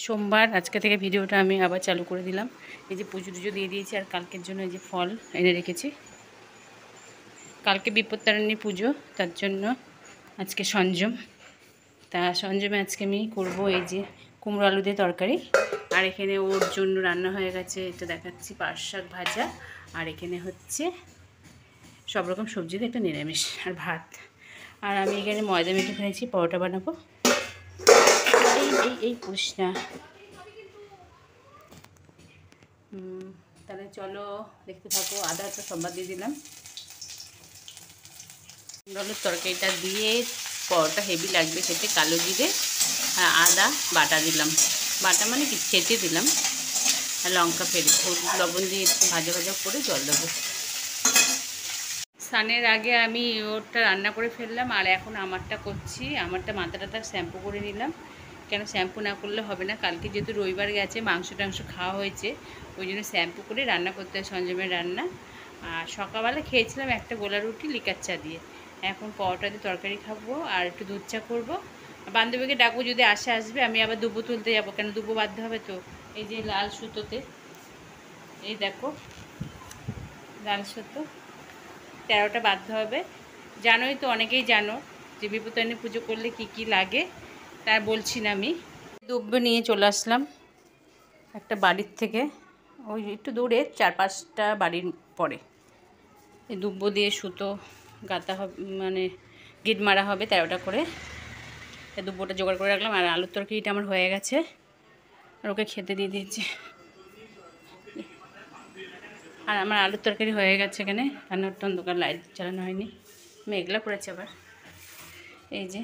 সোমবার আজকে থেকে ভিডিওটা আমি আবার চালু করে দিলাম। এই যে পুজো টুজো দিয়ে দিয়েছি আর কালকের জন্য এই যে ফল এনে রেখেছি। কালকে বিপত্তারিণী পুজো, তার জন্য আজকে সঞ্জম। তা সঞ্জমে আজকে আমি করবো এই যে কুমড়ো আলু দিয়ে তরকারি। আর এখানে ওর জন্য রান্না হয়ে গেছে, এটা দেখাচ্ছি, পাট শাক ভাজা। আর এখানে হচ্ছে সব রকম সবজি দিয়ে একটা নিরামিষ আর ভাত। আর আমি এখানে ময়দা মেখে ফেলেছি, পরোটা বানাবো। এই পুষ না। তাহলে চলো দেখতে থাকো। আদা তো সবার দিয়ে দিলাম। আলুর তরকারিটা দিয়ে পরোটা হেভি লাগবে খেতে। কালো জিরে আর আদা বাটা দিলাম, বাটা মানে কি ছেঁচে দিলাম। আর লঙ্কা ফেলে হলুদ লবণ দিয়ে একটু ভাজা ভাজা করে জল দেবো। স্নানের আগে আমি ওরটা রান্না করে ফেললাম আর এখন আমারটা করছি। আমারটা মাথাটা শ্যাম্পু করে নিলাম, কেন শ্যাম্পু না করলে হবে না। কালকে যেহেতু রবিবার গেছে, মাংস টাংস খাওয়া হয়েছে, ওই জন্য শ্যাম্পু করে রান্না করতে হয় সঞ্জমের রান্না। আর সকালবেলা খেয়েছিলাম একটা গোলা রুটি লিকার চা দিয়ে। এখন পরোটা দিয়ে তরকারি খাবো আর একটু দুধ চা করবো। বান্ধবীকে ডাকবো, যদি আসবে। আমি আবার দুব্বো তুলতে যাবো, কেন দুব্বো বাঁধতে হবে তো। এই যে লাল সুতোতে, এই দেখো লাল সুতো 13টা বাঁধতে হবে। জানোই তো, অনেকেই জানো যে বিপত্তারিণী পুজো করলে কি কি লাগে, তার বলছি না আমি। দুব্বো নিয়ে চলে আসলাম একটা বাড়ির থেকে, ওই একটু দূরে 4-5টা বাড়ির পরে। এই দুব্বো দিয়ে সুতো গাঁথা হবে, মানে গিট মারা হবে 13টা করে। এই দুব্বোটা জোগাড় করে রাখলাম। আর আলুর তরকারিটা আমার হয়ে গেছে আর ওকে খেতে দিয়ে দিয়েছি। আর আমার আলুর তরকারি হয়ে গেছে। এখানে রান্নাঘরটা অন্ধকার, লাইট চালানো হয়নি, মেঘলা করেছে আবার। এই যে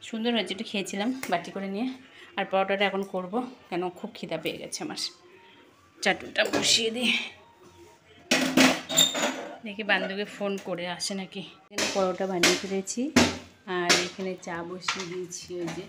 সুন্দর হয়েছে, একটু খেয়েছিলাম বাটি করে নিয়ে। আর পরোটাটা এখন করব, কেন খুব খিদা পেয়ে গেছে আমার। চাটুটা বসিয়ে দিই, দেখি বান্ধবীকে ফোন করে আসে নাকি। এখানে পরোটা বানিয়ে ফেলেছি আর এখানে চা বসিয়ে দিয়েছি। ওই যে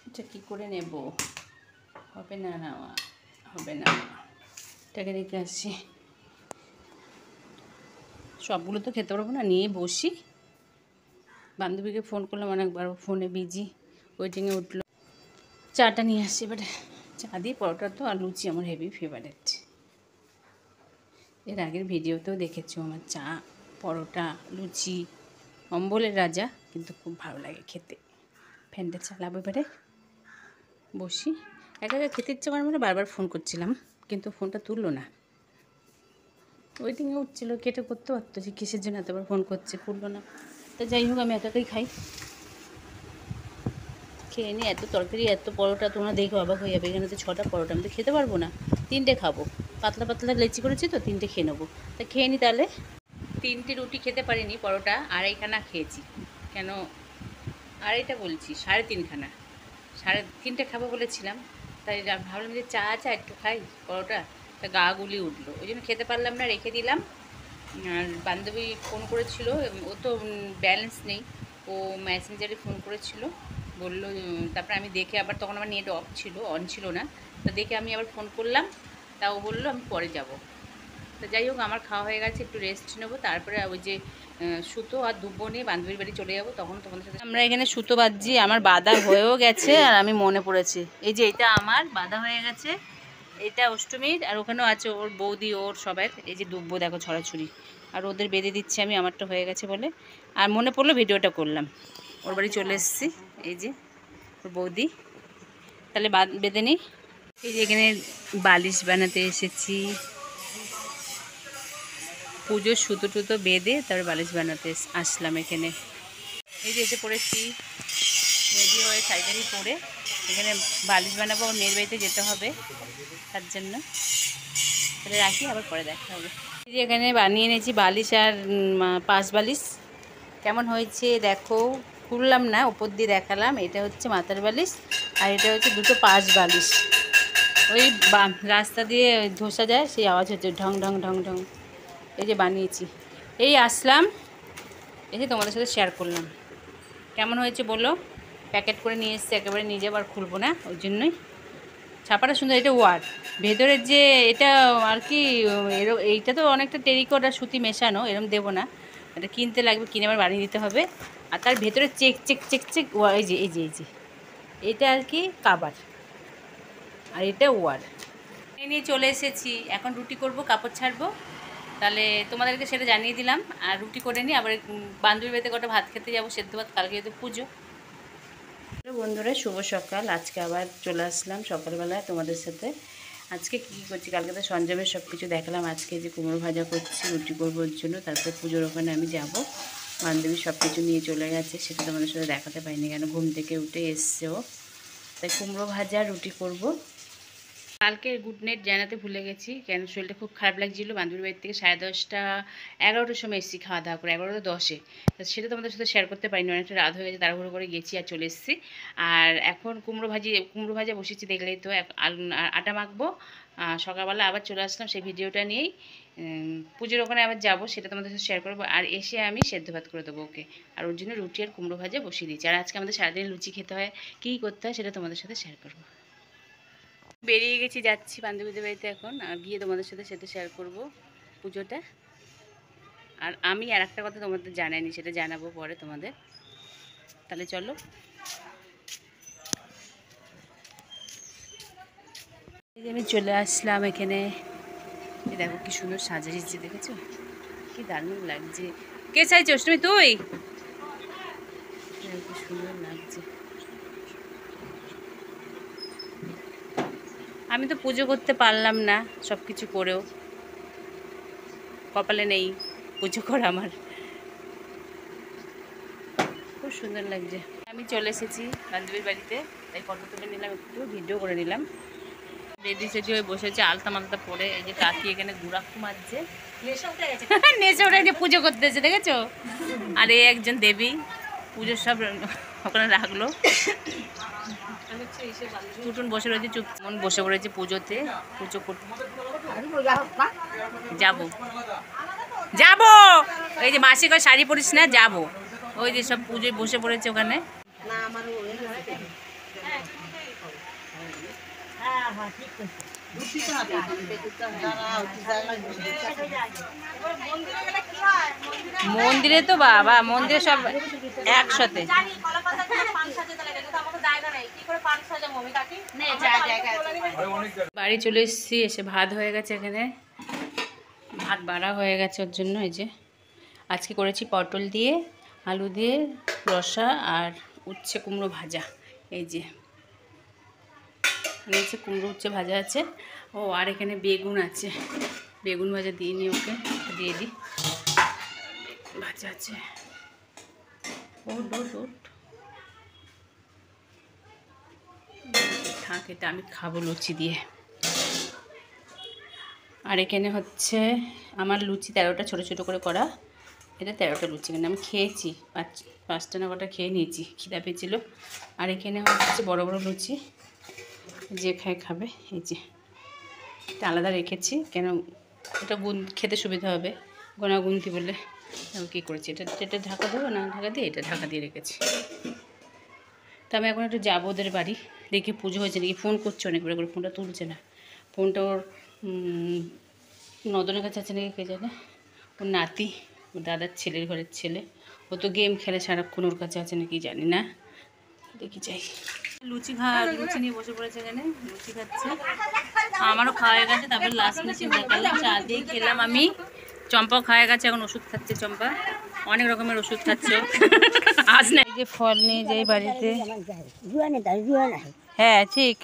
এটা কী করে নেব, হবে না, নেওয়া হবে না। এটাকে রেখে আসছি, সবগুলো তো খেতে পারবো না, নিয়ে বসি। বান্ধবীকে ফোন করলাম অনেকবার, ফোনে বিজি, ওয়েটিংয়ে উঠলো। চাটা নিয়ে আসছি এবারে। চা দিয়ে পরোটা তো আর লুচি আমার হেভি ফেভারিট। এর আগের ভিডিওতেও দেখেছো আমার চা, পরোটা, লুচি অম্বলের রাজা, কিন্তু খুব ভালো লাগে খেতে। ফ্যানটা চালাবো এবারে, বসি। একা একা খেতে ইচ্ছে করে, মানে বারবার ফোন করছিলাম কিন্তু ফোনটা তুললো না। ওয়েটিংয়ে উঠছিলো, কেটে করতে পারতো, যে কিসের জন্য এতবার ফোন করছে, করলো না। তো যাই হোক, আমি একাই খাই, খেয়ে নিই। এত তরকারি, এত পরোটা, তোমরা দেখো অবাক হয়ে যাবে। এখানে তো 6টা পরোটা, আমি তো খেতে পারবো না। 3টে খাবো, পাতলা পাতলা লেচি করেছি তো, 3টে খেয়ে নেবো। তা খেয়ে নিই তাহলে। 3টে রুটি খেতে পারিনি, পরোটা আড়াইখানা খেয়েছি। কেন আড়াইটা বলছি, 3.5খানা। 3.5টে খাবো বলেছিলাম, তাই ভাবলাম যে চা একটু খাই পরোটা, তা গা গুলিয়ে উঠলো, ওই জন্য খেতে পারলাম না, রেখে দিলাম। আর বান্ধবী ফোন করেছিল, ও তো ব্যালেন্স নেই, ও মেসেঞ্জারে ফোন করেছিল, বললো। তারপরে আমি দেখে আবার, তখন আমার নেট অফ ছিল, অন ছিল না, তা দেখে আমি আবার ফোন করলাম, তা ও বললো আমি পরে যাব। তো যাই হোক, আমার খাওয়া হয়ে গেছে, একটু রেস্ট নেবো, তারপরে ওই যে সুতো আর দুব্বো নিয়ে বান্ধবীর বাড়ি চলে যাবো। তখন তোমাদের সাথে আমরা এখানে সুতো বাঁধছি, আমার বাঁধা হয়েও গেছে আর আমি মনে পড়েছে, এই যে এটা আমার বাঁধা হয়ে গেছে, এটা অষ্টমীর। আর ওখানেও আছে ওর বৌদি, ওর সবার। এই যে দুব্বো দেখো ছড়াছড়ি, আর ওদের বেঁধে দিচ্ছি আমি, আমারটা হয়ে গেছে বলে। আর মনে পড়লো ভিডিওটা করলাম। ওর বাড়ি চলে এসেছি, এই যে ওর বৌদি। তাহলে বেঁধে নিই। এই যে এখানে বালিশ বানাতে এসেছি, পুজোর সুতো টুতো বেঁধে তারপরে বালিশ বানাতে আসলাম এখানে। এই যে এসে পড়েছি, রেডি হয়ে শাড়ি পরে এখানে বালিশ বানাবো। ওর মেয়ের বাড়িতে যেতে হবে, তার জন্য। তাহলে রাখি, আবার পরে দেখা হবে। এই যে এখানে বানিয়ে এনেছি বালিশ আর পাশ বালিশ। কেমন হয়েছে দেখো, খুললাম না, উপর দিয়ে দেখালাম। এটা হচ্ছে মাথার বালিশ আর এটা হচ্ছে দুটো পাশ বালিশ। ওই রাস্তা দিয়ে ধসা যায়, সেই আওয়াজ হচ্ছে ঢং ঢং ঢং ঢং। এই যে বানিয়েছি, এই আসলাম, এই যে তোমাদের সাথে শেয়ার করলাম। কেমন হয়েছে বলো? প্যাকেট করে নিয়ে এসছি, একেবারে নিজে আবার খুলবো না, ওই জন্যই। ছাপাটা সুন্দর, এটা ওয়ার ভেতরের যে এটা আর কি, এইটা তো অনেকটা টেরিকট আর সুতি মেশানো, এরকম দেবো না, এটা কিনতে লাগবে, কিনে আবার বানিয়ে দিতে হবে। আর তার ভেতরে চেক চেক চেক চেক এই যে এই যে এই যে এটা আর কি কাবার, আর এটা ওয়ার। নিয়ে চলে এসেছি, এখন রুটি করব, কাপড় ছাড়বো। তাহলে তোমাদেরকে সেটা জানিয়ে দিলাম। আর রুটি করে নিই, আবার বান্ধবীর বাড়িতে কটা ভাত খেতে যাবো, সেদ্ধ ভাত, কালকে যেহেতু পুজো। বন্ধুরা শুভ সকাল, আজকে আবার চলে আসলাম সকালবেলা তোমাদের সাথে। আজকে কী করছি, কালকে তো সঞ্জমের সব কিছু দেখালাম। আজকে যে কুমড়ো ভাজা করছি রুটি করবো ওর জন্য, তারপরে পুজোর ওখানে আমি যাব। বান্ধবী সব কিছু নিয়ে চলে গেছে, সেটা তোমাদের সাথে দেখাতে পাইনি, কেন ঘুম থেকে উঠে এসছেও। তাই কুমড়ো ভাজা রুটি করব। কালকে গুড নাইট জানাতে ভুলে গেছি, কেন শরীরটা খুব খারাপ লাগছিলো। বান্ধবীর বাড়ির থেকে 10:30 11টার সময় এসেছি খাওয়া দাওয়া করে, 11:10-এ। তো সেটা তোমাদের সাথে শেয়ার করতে পারিনি, অনেকটা রাত হয়ে গেছে, তাড়াহুড়ো করে গেছি আর চলে এসেছি। আর এখন কুমড়ো ভাজা বসেছি, দেখলেই তো। আটা মাখবো, সকালবেলা আবার চলে আসলাম সেই ভিডিওটা নিয়েই। পুজোর ওখানে আবার যাবো, সেটা তোমাদের সাথে শেয়ার করবো। আর এসে আমি সেদ্ধ ভাত করে দেবো ওকে, আর ওর জন্য রুটি আর কুমড়ো ভাজা বসিয়ে দিয়েছি। আর আজকে আমাদের সারাদিন লুচি খেতে হয়, কী করতে হয় সেটা তোমাদের সাথে শেয়ার করবো। বেরিয়ে গেছি, যাচ্ছি বান্ধবীদের বাড়িতে এখন, আর গিয়ে তোমাদের সাথে সেটা শেয়ার করব পুজোটা। আর আমি আর একটা কথা তোমাদের জানাইনি, সেটা জানাবো পরে তোমাদের। তাহলে চলো। এই যে আমি চলে আসলাম এখানে, দেখো কি সুন্দর সাজিয়েছি, দেখেছো কি দারুণ লাগছে। কে চাইছো তুমি? তুই? কি সুন্দর লাগছে। আমি তো পুজো করতে পারলাম না, সব কিছু করেও কপালে নেই পুজো করা আমার। খুব সুন্দর লাগছে। আমি চলে এসেছি বান্ধবীর বাড়িতে, তাই ফটো তুলে নিলাম, একটু ভিডিও করে নিলাম। রেডি সেডি হয়ে বসেছে আলতা মালতা পরে। এই যে কাকি এখানে গুড়াকু মারছে, নেশা ওটা যে পুজো করতেছে, দেখেছো? আর এই একজন দেবী পুজোর সব ওখানে রাখলো। টুটুন বসে রয়েছে চুপ, মন বসে পড়েছে পুজোতে, পুজো করতে যাবো যাবো। এই যে মাসি কয় শাড়ি পরিস না, যাবো। ওই যে সব পুজোয় বসে পড়েছে ওখানে। মন্দিরে তো বাবা, মন্দিরে সব একসাথে। বাড়ি চলে এসেছি, এসে ভাত হয়ে গেছে এখানে, ভাত বাড়া হয়ে গেছে ওর জন্য। এই যে আজকে করেছি পটল দিয়ে, আলু দিয়ে রসা, আর উচ্ছে কুমড়ো ভাজা। এই যে নিচে কুমড়ো উচ্ছে ভাজা আছে। ও আর এখানে বেগুন আছে, বেগুন ভাজা দিয়ে নিই, ওকে দিয়ে দিই। ভাজা আছে, থাক, এটা আমি খাবো লুচি দিয়ে। আর এখানে হচ্ছে আমার লুচি 13টা ছোটো ছোটো করে করা, এটা 13টা লুচি, এখানে আমি খেয়েছি 5টা না কটা খেয়ে নিয়েছি, খিদা পেয়েছিলো। আর এখানে হচ্ছে বড় বড় লুচি, যে খাবে। এই যে এটা আলাদা রেখেছি, কেন এটা খেতে সুবিধা হবে, গোনাগুনতি বলে। আমি কী করেছি, এটা ঢাকা দেবো না, ঢাকা দিয়ে এটা ঢাকা দিয়ে রেখেছি। তো আমি এখন একটু যাবো ওদের বাড়ি, দেখি পুজো হয়েছে নাকি। ফোন করছে অনেকবার করে, ফোনটা তুলছে না। ফোনটা ওর নদনের কাছে আছে নাকি কে জানে, ওর নাতি, ওর দাদার ছেলের ঘরের ছেলে, ও তো গেম খেলে সারাক্ষণ, ওর কাছে আছে নাকি জানি না, দেখি যাই। লুচি নিয়ে বসে পড়েছে এখানে, লুচি খাচ্ছে। আমারও খাওয়া হয়ে গেছে, তারপরে লাস্ট মেশিন দেখালাম, চা দিয়ে খেলাম আমি। চম্পাও খাওয়া গেছে, এখন ওষুধ খাচ্ছে চম্পা, অনেক রকমের ওষুধ খাচ্ছে। আজ না এই যে ফল নিয়ে যাই বাড়িতে, হ্যাঁ ঠিক,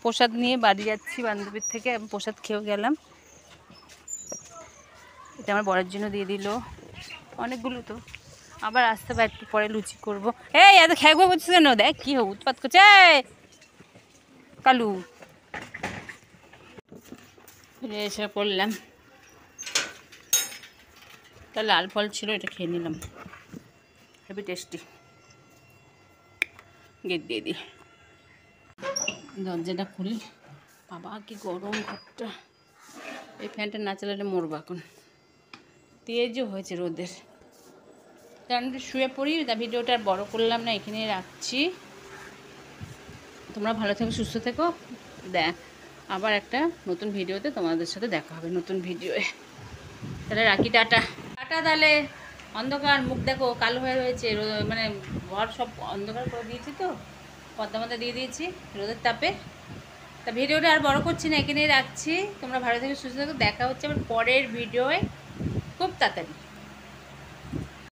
প্রসাদ নিয়ে বাড়ি যাচ্ছি বান্ধবীর থেকে, আমি প্রসাদ খেয়েও গেলাম। এটা আমার বরের জন্য দিয়ে দিল অনেকগুলো, তো আবার আসতে হবে একটু পরে লুচি করবো। এই এত খেয়ে করছিস কেন? দেখ কি হোক উৎপাত করছে কালু। এসে করলাম, তা লাল ফল ছিল, এটা খেয়ে নিলাম, হেবি টেস্টি। গেট দিয়ে দিই, দরজাটা খুলি, বাবা কি গরম ঘরটা। এই ফ্যানটা না চালালে মরবো এখন, তেজও হয়েছে রোদের। তার আমি শুয়ে পড়ি, তা ভিডিওটা আর বড় করলাম না, এখানে রাখছি। তোমরা ভালো থেকো, সুস্থ থেকো। আবার একটা নতুন ভিডিওতে তোমাদের সাথে দেখা হবে, নতুন ভিডিওয়ে। তাহলে রাখি, টাটা টাটা। তাহলে অন্ধকার, মুখ দেখো কালো হয়ে রয়েছে, মানে ঘর সব অন্ধকার করে দিয়েছি তো, পর্দা মধ্যে দিয়ে দিয়েছি রোদের তাপে। তা ভিডিওটা আর বড় করছি না, এখানেই রাখছি। তোমরা ভালো থেকে সুস্থ থেকো, দেখা হচ্ছে আবার পরের ভিডিওয়ে খুব তাড়াতাড়ি।